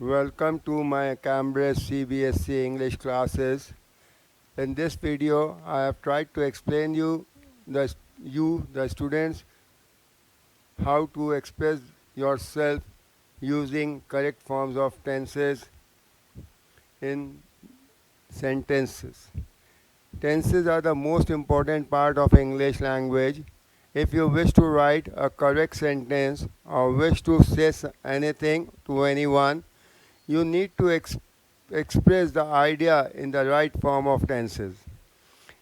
Welcome to my Cambridge CBSE English classes. In this video, I have tried to explain the students, how to express yourself using correct forms of tenses in sentences. Tenses are the most important part of English language. If you wish to write a correct sentence or wish to say anything to anyone, you need to express the idea in the right form of tenses.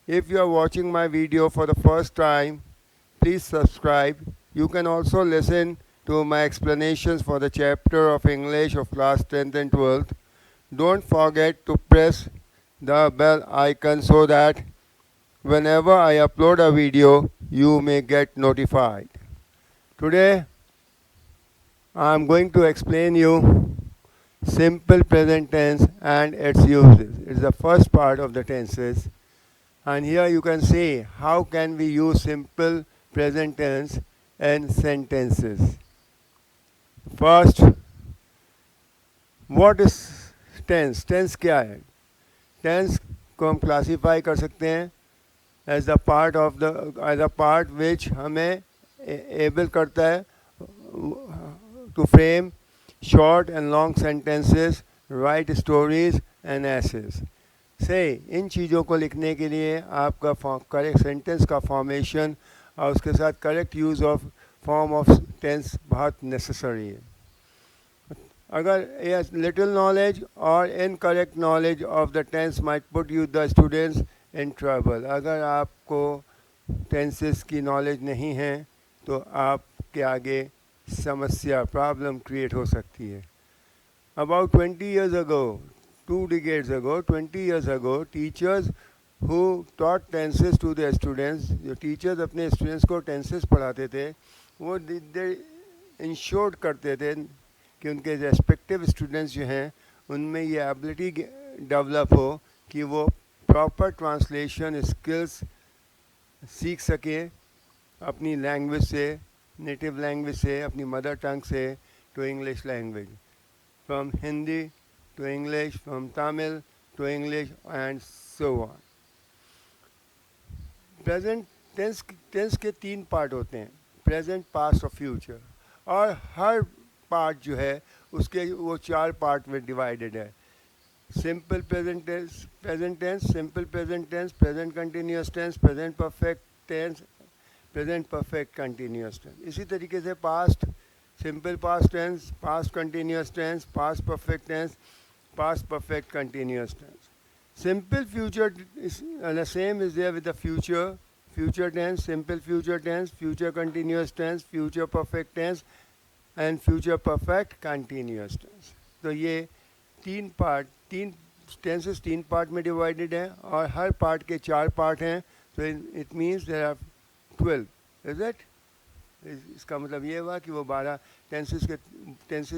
If you are watching my video for the first time, please subscribe. You can also listen to my explanations for the chapter of English of class 10th and 12th. Don't forget to press the bell icon so that whenever I upload a video, you may get notified. Today, I am going to explain you simple present tense and its uses. It's the first part of the tenses. And here you can see how can we use simple present tense in sentences. First, what is tense? Tense क्या है? Tense को हम classify कर सकते हैं as a part which हमें able करता है to frame short and long sentences, write stories and essays. से इन चीज़ों को लिखने के लिए आपका करेक्ट सेंटेंस का फॉर्मेशन और उसके साथ correct use of form of tense बहुत नेसेसरी है. अगर ये लिटिल नॉलेज और incorrect knowledge of the tense might put you the students in trouble. अगर आपको टेंसेस की नॉलेज नहीं है तो आपके आगे समस्या प्रॉब्लम क्रिएट हो सकती है. About 20 years ago, 2 decades ago, 20 years ago, teachers who taught tenses to their students, जो teachers अपने students को tenses पढ़ाते थे, वो they ensured करते थे कि उनके respective students जो हैं उनमें ये ability develop हो कि वो proper translation skills सीख सके अपनी language से, native language से, अपनी mother tongue से to English language. From Hindi to English, from Tamil to English and so on. Present tense के 3 पार्ट होते हैं, प्रेजेंट, पास्ट और फ्यूचर. और हर पार्ट जो है उसके वो 4 पार्ट में डिवाइडेड है. Simple present tense, simple present tense, present continuous tense, present perfect tense, present perfect continuous tense. इसी तरीके से past, simple past tense, past continuous tense, past perfect tense, past perfect continuous tense. Simple future is the same is there with the future tense, simple future tense, future continuous tense, future perfect tense and future perfect continuous tense. तो ये 3 tenses 3 part में divided हैं और हर part के 4 part हैं. So it means there are 12. Is it? इसका मतलब ये हुआ कि वो 12 टेंसेस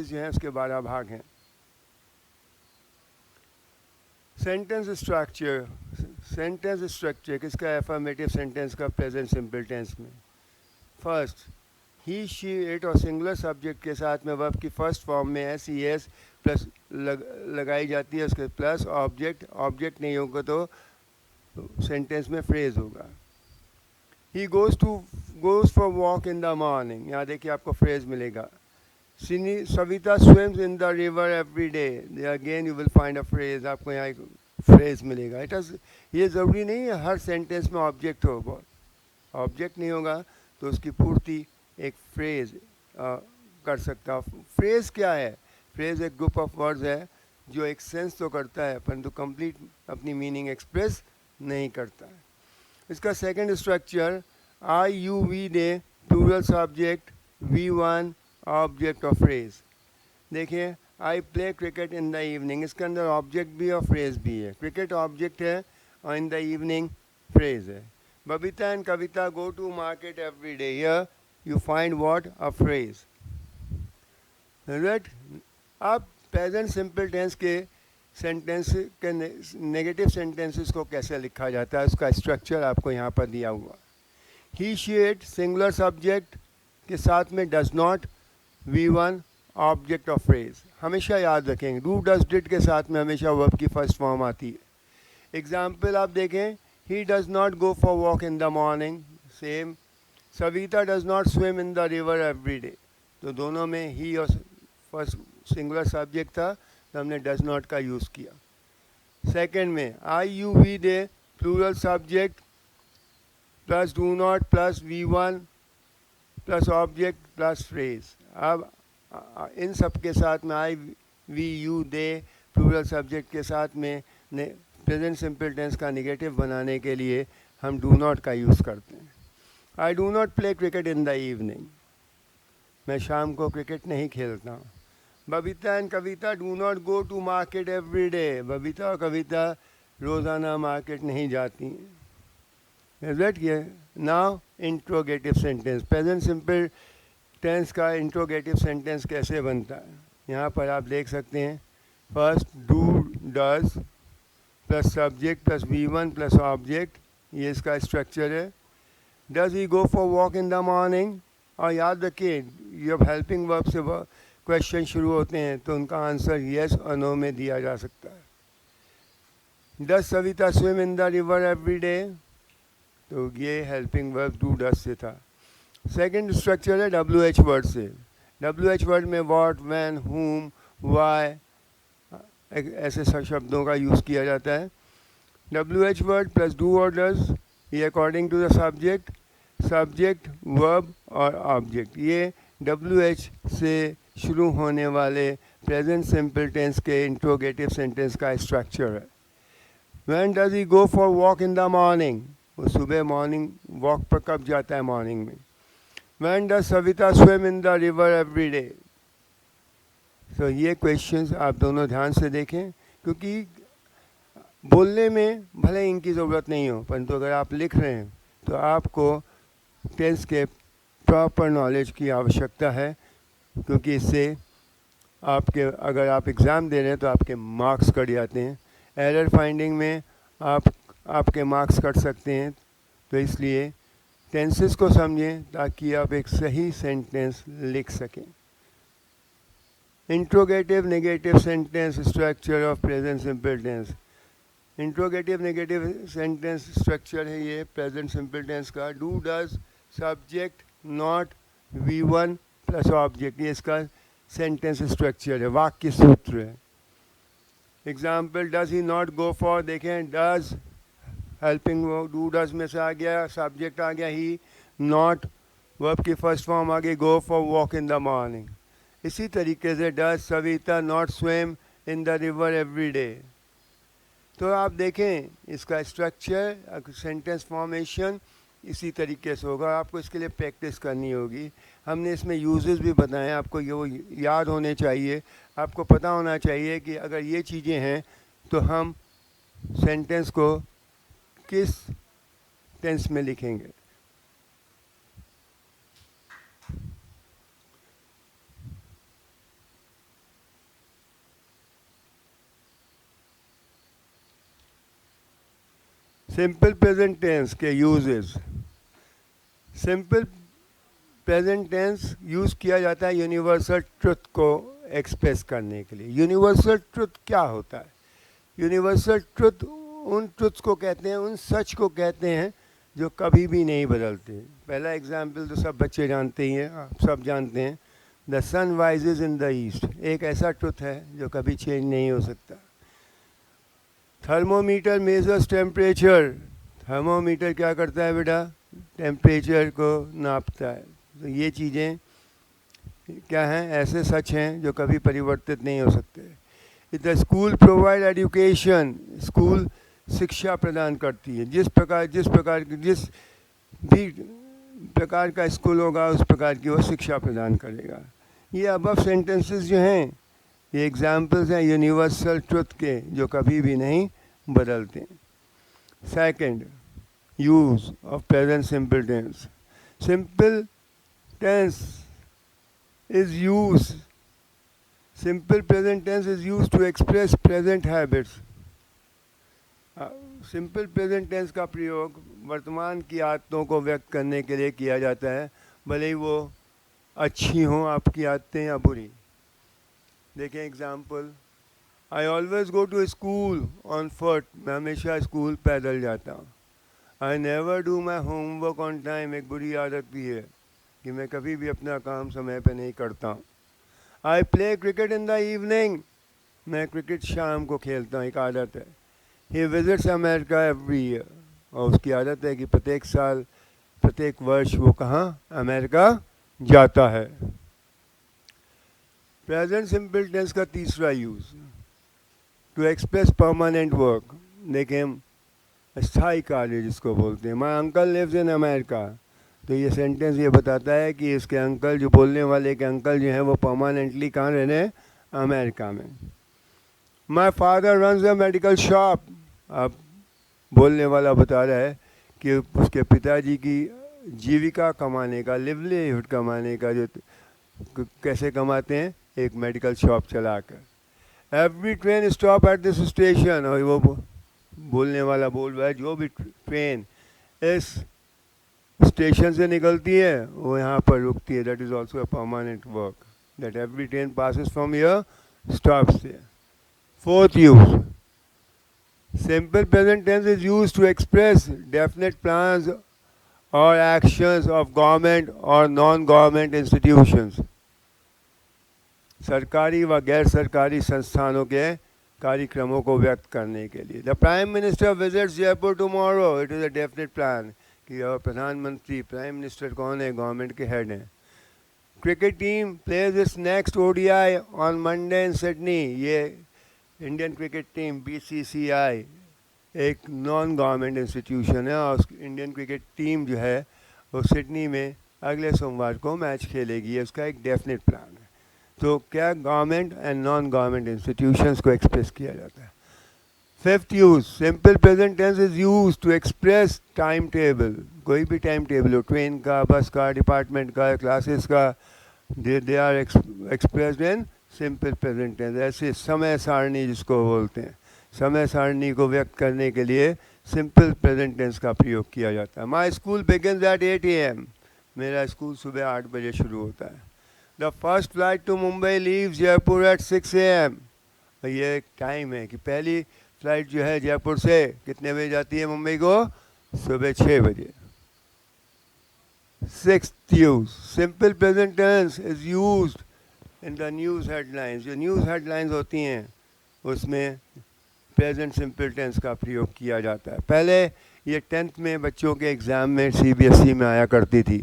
जो हैं उसके 12 भाग हैं. सेंटेंस स्ट्रक्चर किसका है? अफर्मेटिव सेंटेंस का प्रेजेंट सिंपल टेंस में. फर्स्ट, ही, शी, इट और सिंगुलर सब्जेक्ट के साथ में वर्ब की फर्स्ट फॉर्म में एस ई एस प्लस लगाई जाती है. उसके प्लस ऑब्जेक्ट नहीं होगा तो सेंटेंस में फ्रेज होगा. He goes for walk in the morning. यहाँ देखिए आपको फ्रेज मिलेगा. Savita swims in the river every day. There again you will find a phrase. आपको यहाँ एक फ्रेज मिलेगा. ये ज़रूरी नहीं है हर सेंटेंस में ऑब्जेक्ट हो. ऑब्जेक्ट नहीं होगा तो उसकी पूर्ति एक फ्रेज कर सकता. फ्रेज क्या है? फ्रेज एक ग्रुप ऑफ वर्ड्स है जो एक सेंस तो करता है परंतु कंप्लीट अपनी मीनिंग एक्सप्रेस नहीं करता है. इसका second structure I you we they, plural subject, V1 object of phrase. देखिए I play cricket in the evening, इसके अंदर ऑब्जेक्ट भी और फ्रेज भी है. क्रिकेट ऑब्जेक्ट है और इन द इवनिंग फ्रेज है. Babita and Kavita go to market every day. Here you find what? A phrase. Right. अब प्रेजेंट सिंपल टेंस के सेंटेंस के नेगेटिव सेंटेंसेस को कैसे लिखा जाता है उसका स्ट्रक्चर आपको यहाँ पर दिया हुआ. ही, शी, इट सिंगुलर सब्जेक्ट के साथ में does not, V1 object of phrase. हमेशा याद रखेंगे डू डज डिड के साथ में हमेशा वर्ब की फर्स्ट फॉर्म आती है। एग्जाम्पल आप देखें, he does not go for walk in the morning, same. Savita does not swim in the river every day, तो दोनों में ही और फर्स्ट सिंगुलर सब्जेक्ट था तो हमने डज नॉट का यूज़ किया। सेकंड में I you we they plural subject plus do not plus V1 plus object plus phrase. अब इन सब के साथ में I we you they plural subject के साथ में प्रेजेंट सिंपल टेंस का नेगेटिव बनाने के लिए हम डू नॉट का यूज़ करते हैं। I do not play cricket in the evening, मैं शाम को क्रिकेट नहीं खेलता हूँ। Babita and Kavita do not go to market every day, Babita और कविता रोज़ाना मार्केट नहीं जाती हैं। दैट ये now interrogative sentence, present simple tense का इंट्रोगेटिव सेंटेंस कैसे बनता है यहाँ पर आप देख सकते हैं। First do does plus subject plus V1 plus object, ये इसका स्ट्रक्चर है। Does he go for walk in the morning, और याद रखिए जब हेल्पिंग वर्ब से क्वेश्चन शुरू होते हैं तो उनका आंसर येस और नो में दिया जा सकता है। Does Savita swim in the river every day, तो ये हेल्पिंग वर्ब डू डज से था। सेकंड स्ट्रक्चर है WH वर्ड से। WH वर्ड में व्हाट, व्हेन, whom, why ऐसे शब्दों का यूज़ किया जाता है। WH वर्ड प्लस डू और डज, ये according to the subject, subject verb और ऑब्जेक्ट, ये WH से शुरू होने वाले प्रेजेंट सिंपल टेंस के इंट्रोगेटिव सेंटेंस का स्ट्रक्चर है। When does he go for walk in the morning, वो सुबह मॉर्निंग वॉक पर कब जाता है, मॉर्निंग में। When does Savita swim in the river every day. तो ये क्वेश्चंस आप दोनों ध्यान से देखें, क्योंकि बोलने में भले इनकी ज़रूरत नहीं हो, परंतु अगर आप लिख रहे हैं तो आपको टेंस के प्रॉपर नॉलेज की आवश्यकता है, क्योंकि इससे आपके अगर आप एग्ज़ाम दे रहे हैं तो आपके मार्क्स कट जाते हैं। एरर फाइंडिंग में आपके मार्क्स कट सकते हैं, तो इसलिए टेंसेस को समझें ताकि आप एक सही सेंटेंस लिख सकें। Interrogative negative sentence structure of present simple tense. Interrogative negative sentence structure है ये प्रेजेंट सिंपल टेंस का। Do does subject not V1 plus object, ये इसका सेंटेंस स्ट्रक्चर है, वाक्य सूत्र है। Example does he not go for, देखें डज हेल्पिंग डू डज में से आ गया, सब्जेक्ट आ गया ही, नॉट वर्ब की फर्स्ट फॉर्म आ गई go for walk in the morning. इसी तरीके से does Savita not swim in the river every day. तो आप देखें इसका स्ट्रक्चर, सेंटेंस फॉर्मेशन इसी तरीके से होगा। आपको इसके लिए प्रैक्टिस करनी होगी। हमने इसमें यूजेस भी बताए हैं, आपको ये वो याद होने चाहिए। आपको पता होना चाहिए कि अगर ये चीज़ें हैं तो हम सेंटेंस को किस टेंस में लिखेंगे। सिंपल प्रेजेंट टेंस के यूजेस। सिंपल प्रेजेंट टेंस यूज़ किया जाता है यूनिवर्सल ट्रुथ को एक्सप्रेस करने के लिए। यूनिवर्सल ट्रुथ क्या होता है? यूनिवर्सल ट्रुथ उन ट्रुथ्स को कहते हैं, उन सच को कहते हैं जो कभी भी नहीं बदलते। पहला एग्जाम्पल तो सब बच्चे जानते ही हैं, आप सब जानते हैं, the sun rises in the east, एक ऐसा ट्रुथ है जो कभी चेंज नहीं हो सकता। थर्मोमीटर मेजर्स टेम्परेचर, थर्मोमीटर क्या करता है बेटा? टेम्परेचर को नापता है। तो ये चीज़ें क्या हैं? ऐसे सच हैं जो कभी परिवर्तित नहीं हो सकते। The school provide education, school शिक्षा प्रदान करती है। जिस भी प्रकार का स्कूल होगा उस प्रकार की वो शिक्षा प्रदान करेगा। ये अबव सेंटेंसेस जो हैं ये एग्जाम्पल्स हैं यूनिवर्सल ट्रुथ के जो कभी भी नहीं बदलते। Second, use of present simple tense. Simple tense is used, simple present tense is used to express present habits। Simple present tense का प्रयोग वर्तमान की आदतों को व्यक्त करने के लिए किया जाता है, भले ही वो अच्छी हों आपकी आदतें या बुरी। देखें example, I always go to school on foot, मैं हमेशा स्कूल पैदल जाता हूँ. I never do my homework on time, एक बुरी आदत भी है कि मैं कभी भी अपना काम समय पर नहीं करता हूँ. आई play cricket in the evening, मैं क्रिकेट शाम को खेलता हूँ, एक आदत है. ही विजिट्स अमेरिका एवरी ईयर, और उसकी आदत है कि प्रत्येक साल प्रत्येक वर्ष वो कहाँ अमेरिका जाता है. प्रेजेंट सिंपल टेंस का तीसरा use, to express permanent work. देखें हम स्थायी कार्य जिसको बोलते हैं. My uncle lives in America, तो ये सेंटेंस ये बताता है कि इसके अंकल, जो बोलने वाले के अंकल जो हैं वो परमानेंटली कहाँ रह रहे हैं, अमेरिका में. My father runs a medical shop, अब बोलने वाला बता रहा है कि उसके पिताजी की जीविका कमाने का, लिवलीहुड कमाने का, जो कैसे कमाते हैं, एक मेडिकल शॉप चलाकर. Every train stop at this station, और वो बोलने वाला बोल रहा है जो भी ट्रेन इस स्टेशन से निकलती है वो यहाँ पर रुकती है. That is also a permanent work, that every train passes from here stops here. Fourth use, simple present tense is used to express definite plans or actions of government or non-government institutions. सरकारी व गैर सरकारी संस्थानों के कार्यक्रमों को व्यक्त करने के लिए. The prime minister visits Jaipur tomorrow, it is a definite plan कि प्रधानमंत्री, प्राइम मिनिस्टर कौन है, गवर्नमेंट के हेड हैं. Cricket team plays its next ODI on Monday in Sydney, ये इंडियन क्रिकेट टीम बीसीसीआई एक नॉन गवर्नमेंट इंस्टीट्यूशन है, और इंडियन क्रिकेट टीम जो है वो सिडनी में अगले सोमवार को मैच खेलेगी. उसका एक डेफिनेट प्लान है. तो क्या government and non government institutions को एक्सप्रेस किया जाता है. Fifth use, simple present tense is use to express time table. कोई भी टाइम टेबल हो, ट्रेन का, बस का, डिपार्टमेंट का, क्लासेस का, they are expressed in simple present tense. ऐसे समय सारणी जिसको बोलते हैं, समय सारणी को व्यक्त करने के लिए सिंपल प्रेजेंट टेंस का प्रयोग किया जाता है. My school begins at 8 AM, मेरा स्कूल सुबह 8 बजे शुरू होता है. The first flight to Mumbai leaves Jaipur at 6 AM, ये एक टाइम है कि पहली फ्लाइट जो है जयपुर से कितने बजे जाती है मुंबई को, सुबह 6 बजे. Sixth use, simple present tense is used in the news headlines. जो न्यूज़ हेडलाइंस होती हैं उसमें प्रेजेंट सिंपल टेंस का प्रयोग किया जाता है. पहले ये 10th में बच्चों के एग्ज़ाम में CBSE में आया करती थी.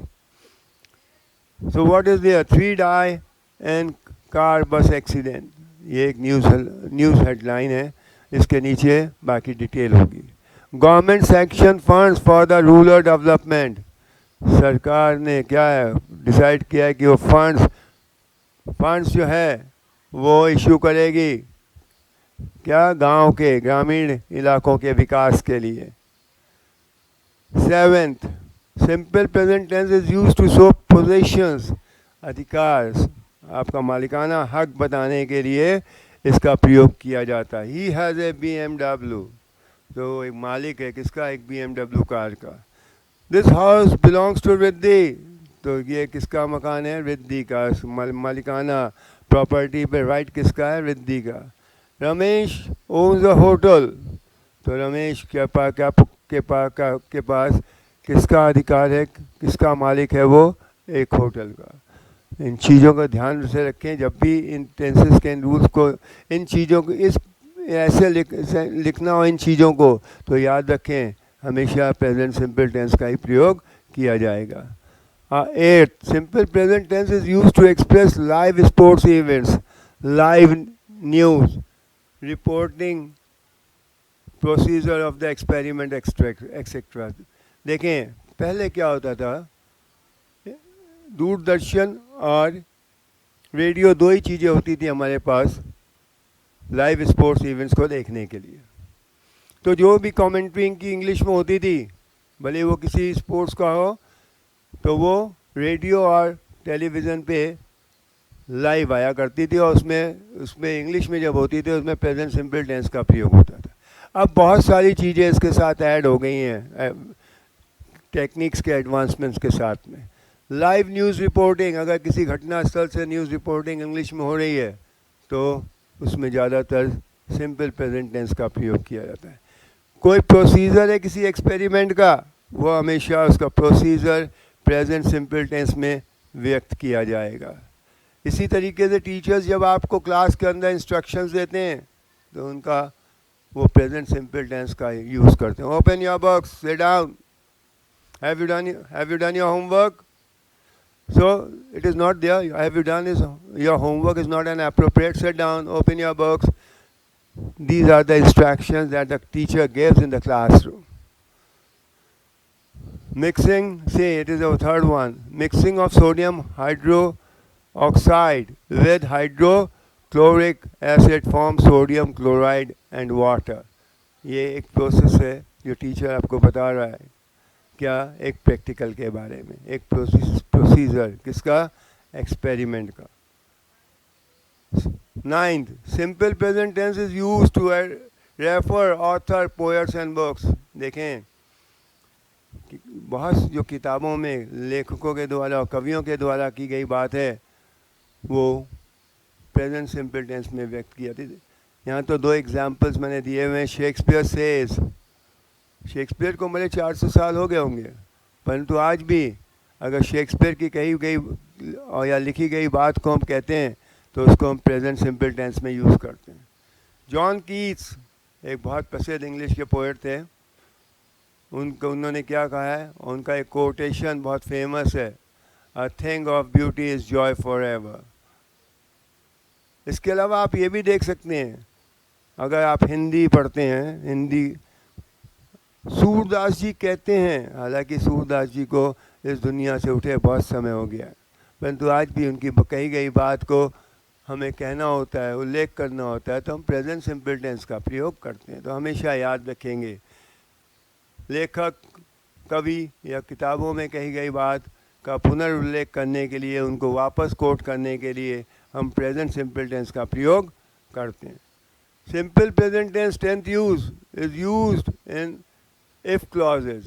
So what is there, 3 die and car bus accident, ये एक न्यूज़ हेडलाइन है. इसके नीचे बाकी डिटेल होगी. Government sanction funds for the rural development, सरकार ने क्या है डिसाइड किया है कि वो फंड्स जो है वो इशू करेगी क्या, गांव के, ग्रामीण इलाकों के विकास के लिए. Seventh, simple present tense is used to show positions, अधिकार, आपका मालिकाना हक बताने के लिए इसका प्रयोग किया जाता है. ही हैज़ ए BMW, तो एक मालिक है किसका, एक BMW कार का. This house belongs to Riddhi, तो ये किसका मकान है, रिद्धि का. मालिकाना प्रॉपर्टी पे राइट किसका है, रिद्धि का. रमेश ओन्स अ होटल, तो रमेश के पास किसका अधिकार है, किसका मालिक है वो, एक होटल का. इन चीज़ों का ध्यान से रखें जब भी इन टेंसेस के इन रूल्स को, इन चीज़ों को इस ऐसे लिखना हो इन चीज़ों को, तो याद रखें हमेशा प्रेजेंट सिंपल टेंस का ही प्रयोग किया जाएगा. 8, simple present tense is used to express live sports events, live news, reporting procedure of the experiment etcetera. देखें पहले क्या होता था, दूरदर्शन और रेडियो, दो ही चीज़ें होती थी हमारे पास लाइव स्पोर्ट्स इवेंट्स को देखने के लिए. तो जो भी कमेंट्री इनकी इंग्लिश में होती थी, भले वो किसी स्पोर्ट्स का हो, तो वो रेडियो और टेलीविज़न पे लाइव आया करती थी, और उसमें इंग्लिश में जब होती थी उसमें प्रेजेंट सिंपल टेंस का प्रयोग होता था. अब बहुत सारी चीज़ें इसके साथ ऐड हो गई हैं टेक्निक्स के एडवांसमेंट्स के साथ में. लाइव न्यूज़ रिपोर्टिंग, अगर किसी घटना स्थल से न्यूज़ रिपोर्टिंग इंग्लिश में हो रही है तो उसमें ज़्यादातर सिंपल प्रेजेंट टेंस का प्रयोग किया जाता है। कोई प्रोसीजर है किसी एक्सपेरिमेंट का, वो हमेशा उसका प्रोसीजर प्रेजेंट सिंपल टेंस में व्यक्त किया जाएगा। इसी तरीके से टीचर्स जब आपको क्लास के अंदर इंस्ट्रक्शंस देते हैं तो उनका वो प्रेजेंट सिंपल टेंस का यूज़ करते हैं। Open your books, sit down, have you done your homework? So it is not there. Have you done is your homework is not an appropriate. Sit down, open your books. These are the instructions that the teacher gives in the classroom. Mixing, say it is the third one. Mixing of sodium hydroxide with hydrochloric acid forms sodium chloride and water. ये एक process है जो teacher आपको बता रहा है। क्या? एक प्रैक्टिकल के बारे में, एक प्रोसीजर किसका? एक्सपेरिमेंट का। 9th, simple present tense is used to refer author, poets and books. देखें बहुत जो किताबों में लेखकों के द्वारा और कवियों के द्वारा की गई बात है वो प्रेजेंट सिंपल टेंस में व्यक्त की जाती थी। यहाँ तो 2 एग्जाम्पल्स मैंने दिए हुए हैं। शेक्सपियर सेज, शेक्सपियर को मेरे 400 साल हो गए होंगे, परंतु आज भी अगर शेक्सपियर की कही गई और या लिखी गई बात को हम कहते हैं तो उसको हम प्रेजेंट सिंपल टेंस में यूज़ करते हैं। जॉन कीट्स एक बहुत प्रसिद्ध इंग्लिश के पोएट थे। उन्होंने क्या कहा है? उनका एक कोटेशन बहुत फेमस है, a thing of beauty is Joy for ever. इसके अलावा आप ये भी देख सकते हैं, अगर आप हिंदी पढ़ते हैं, हिंदी सूरदास जी कहते हैं, हालांकि सूरदास जी को इस दुनिया से उठे बहुत समय हो गया, परंतु आज भी उनकी कही गई बात को हमें कहना होता है, उल्लेख करना होता है, तो हम प्रेजेंट सिंपल टेंस का प्रयोग करते हैं। तो हमेशा याद रखेंगे, लेखक, कवि या किताबों में कही गई बात का पुनर्उल्लेख करने के लिए, उनको वापस कोट करने के लिए हम प्रेजेंट सिंपल टेंस का प्रयोग करते हैं। Simple present tense 10th use is used in if clauses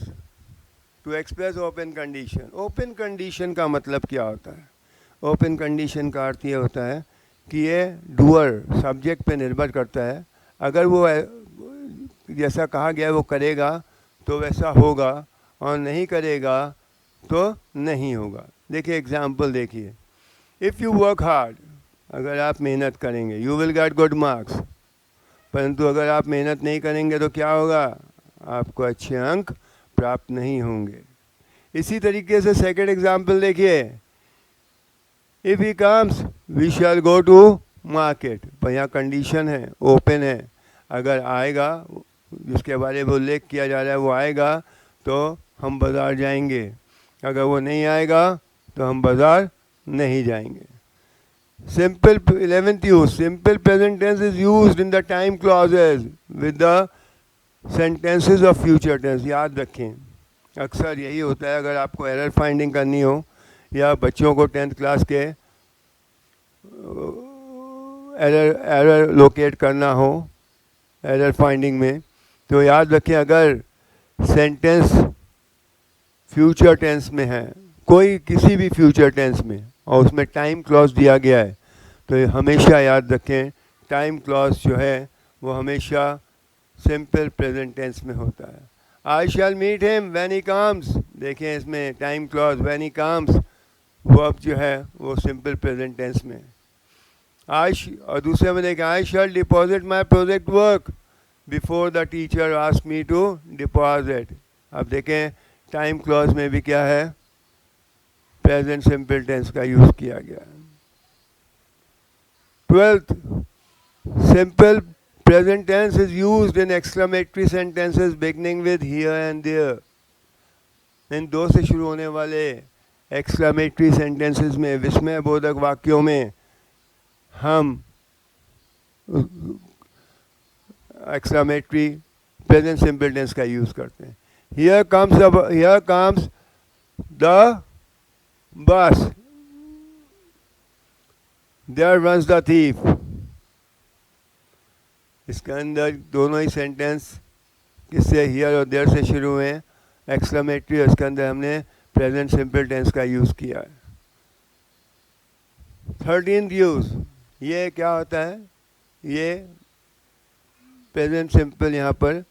to express open condition. Open condition का मतलब क्या होता है? ओपन कंडीशन का अर्थ ये होता है कि ये डूअर सब्जेक्ट पे निर्भर करता है। अगर वो जैसा कहा गया है वो करेगा तो वैसा होगा, और नहीं करेगा तो नहीं होगा। देखिए एग्जाम्पल देखिए, इफ़ यू वर्क हार्ड, अगर आप मेहनत करेंगे, you will get good marks. परंतु अगर आप मेहनत नहीं करेंगे तो क्या होगा? आपको अच्छे अंक प्राप्त नहीं होंगे। इसी तरीके से सेकंड एग्जाम्पल देखिए, if he comes we shall go to market. पर यहाँ कंडीशन है, ओपन है। अगर आएगा, जिसके बारे में उल्लेख किया जा रहा है वो आएगा तो हम बाज़ार जाएंगे, अगर वो नहीं आएगा तो हम बाज़ार नहीं जाएंगे। Simple 11th use, simple present tense is used in the time clauses with the sentences of future tense. याद रखें, अक्सर यही होता है, अगर आपको एरर फाइंडिंग करनी हो या बच्चों को 10th क्लास के एरर लोकेट करना हो एरर फाइंडिंग में, तो याद रखें अगर सेंटेंस फ्यूचर टेंस में है, कोई किसी भी फ्यूचर टेंस में, और उसमें टाइम क्लॉज दिया गया है, तो हमेशा याद रखें टाइम क्लॉज जो है वो हमेशा सिंपल प्रेजेंट टेंस में होता है। I shall meet him when he comes, देखें इसमें time clause when he comes, वो अब जो है वो सिंपल प्रेजेंट टेंस में। और दूसरे में देखें, I shall deposit my project work before the teacher ask me to deposit. अब देखें टाइम क्लॉज में भी क्या है? प्रेजेंट सिंपल टेंस का यूज किया गया। 12th, simple present tense is used in exclamatory sentences beginning with here and there। इन 2 से शुरू होने वाले exclamatory sentences में, विस्मय बोधक वाक्यों में हम exclamatory present simple tense का यूज करते हैं। Here comes the bus, there runs the thief। इसके अंदर दोनों ही सेंटेंस किससे, हियर और देयर से शुरू हुए हैं, एक्सक्लेमेटरी, और इसके अंदर हमने प्रेजेंट सिंपल टेंस का यूज़ किया है। 13th यूज, ये क्या होता है, ये प्रेजेंट सिंपल, यहाँ पर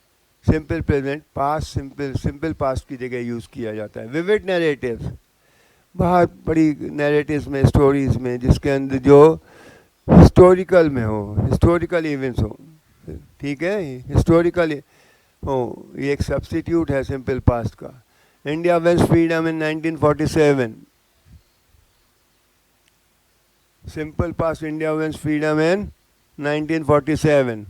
simple present, past simple, simple past की जगह यूज़ किया जाता है। विविड नैरेटिव्स, बहुत बड़ी नैरेटिव्स में, स्टोरीज में, जिसके अंदर जो हिस्टोरिकल में हो, हिस्टोरिकल इवेंट्स हो, ठीक है, हिस्टोरिकल हो, ये एक सब्स्टिट्यूट है सिंपल पास्ट का। India wins freedom in 1947, simple past, India wins freedom in 1947।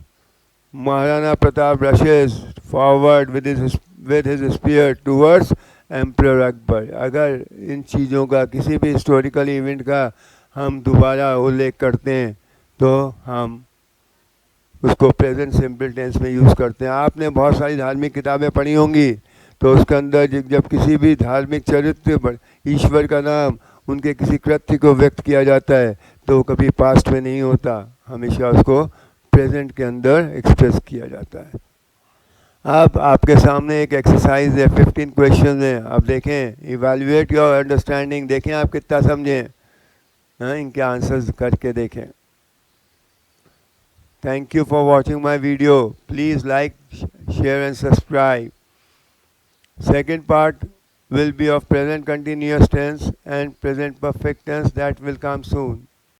Maharana Pratap rushes forward with his spear towards emperor Akbar. अगर इन चीज़ों का, किसी भी हिस्टोरिकल इवेंट का हम दोबारा उल्लेख करते हैं तो हम उसको प्रेजेंट सिंपल टेंस में यूज़ करते हैं। आपने बहुत सारी धार्मिक किताबें पढ़ी होंगी, तो उसके अंदर जब किसी भी धार्मिक चरित्र पर ईश्वर का नाम, उनके किसी कृत्य को व्यक्त किया जाता है तो वो कभी पास्ट में नहीं होता, हमेशा उसको प्रेजेंट के अंदर एक्सप्रेस किया जाता है। अब आपके सामने एक एक्सरसाइज है, 15 क्वेश्चन हैं, आप देखें, इवैल्यूएट योर अंडरस्टैंडिंग, देखें आप कितना समझें, हाँ, इनके आंसर्स करके देखें। Thank you for watching my video, please like, share and subscribe. Second part will be of present continuous tense and present perfect tense, that will come soon.